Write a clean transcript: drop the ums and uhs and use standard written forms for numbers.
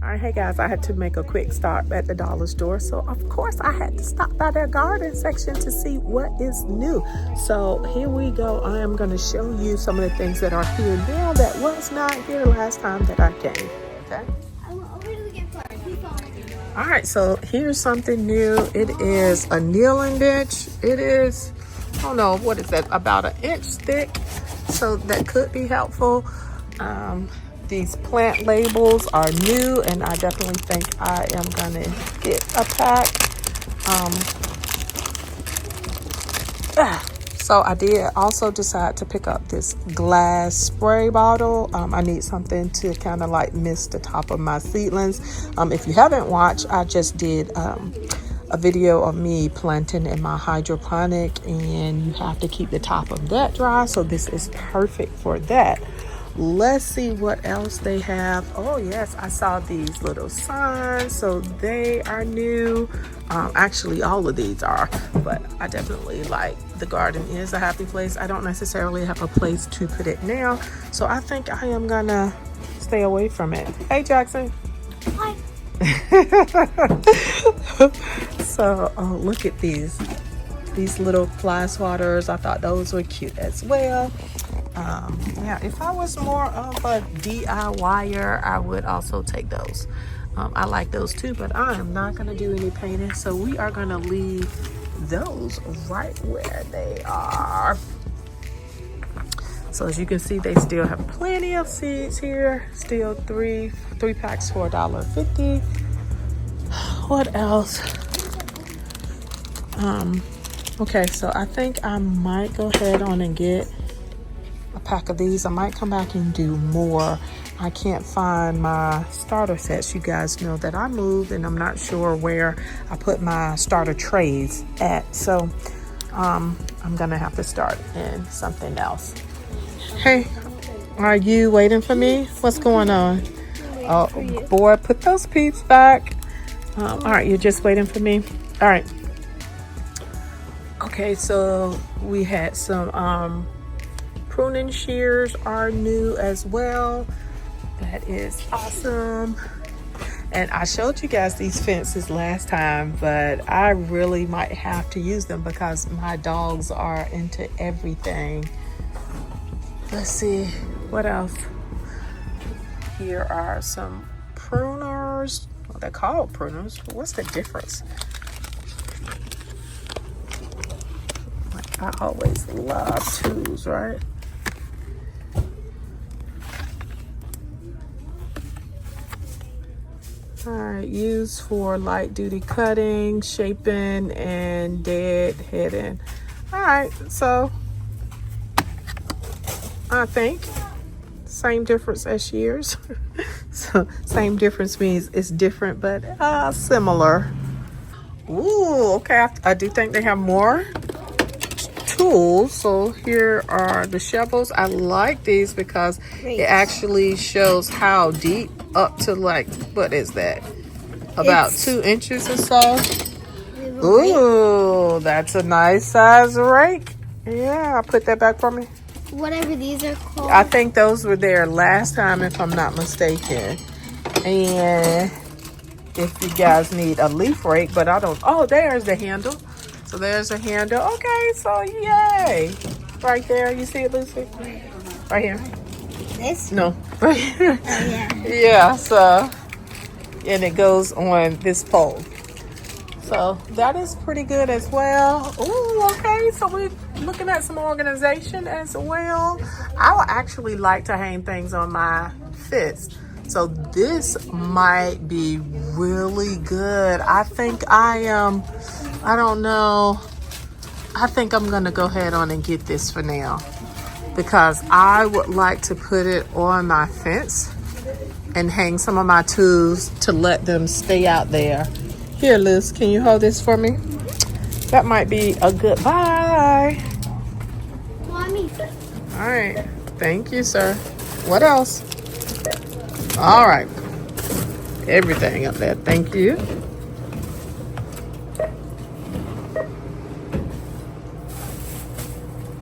All right, hey guys, I had to make a quick stop at the dollar store. So of course I had to stop by their garden section to see what is new. So here we go. I am going to show you some of the things that are here now that was not here last time that I came. Okay. All right, so here's something new. It is a kneeling bench. It is, I don't know, what is that, about an inch thick. So that could be helpful. These plant labels are new, and I definitely think I am gonna get a pack. So I did also decide to pick up this glass spray bottle. I need something to kind of like mist the top of my seedlings. If you haven't watched, I just did a video of me planting in my hydroponic, and you have to keep the top of that dry. So this is perfect for that. Let's see what else they have. Oh yes, I saw these little signs, so they are new. Actually all of these are, but I definitely like the garden is a happy place. I don't necessarily have a place to put it now, so I think I am gonna stay away from it. Hey Jackson. Hi. So look at these little fly swatters. I thought those were cute as well. Yeah, if I was more of a DIYer, I would also take those. I like those too, but I am not going to do any painting, so we are going to leave those right where they are. So as you can see, they still have plenty of seeds here. Still three packs for $1.50. What else? Okay, so I think I might go ahead on and get a pack of these. I might come back and do more. I can't find my starter sets. You guys know that I moved and I'm not sure where I put my starter trays at. So I'm gonna have to start in something else. Hey, are you waiting for me? What's going on? Oh boy, put those peeps back. All right, you're just waiting for me. All right. Okay, so we had some pruning shears are new as well. That is awesome. And I showed you guys these fences last time, but I really might have to use them because my dogs are into everything. Let's see what else. Here are some pruners. Well, they're called pruners, but what's the difference? I always love tools, right? All right, used for light duty cutting, shaping, and deadheading. All right, so I think same difference as shears. So same difference means it's different, but similar. Ooh, okay, I do think they have more tools. So here are the shovels. I like these because it actually shows how deep, up to like, what is that, about 2 inches or so. Ooh, that's a nice size rake. Yeah, put that back for me. Whatever these are called. I think those were there last time, if I'm not mistaken. And if you guys need a leaf rake, but I don't. Oh, there's the handle. So there's a handle. Okay, so yay. Right there. You see it, Lucy? Right here. This? No. Right here. Oh, yeah. Yeah, so, and it goes on this pole. So that is pretty good as well. Ooh, okay, so we're looking at some organization as well. I would actually like to hang things on my fence. So this might be really good. I think I don't know. I think I'm gonna go ahead on and get this for now, because I would like to put it on my fence and hang some of my tools to let them stay out there. Here, Liz, can you hold this for me? That might be a good buy. Mommy. All right, thank you, sir. What else? All right, everything up there, thank you.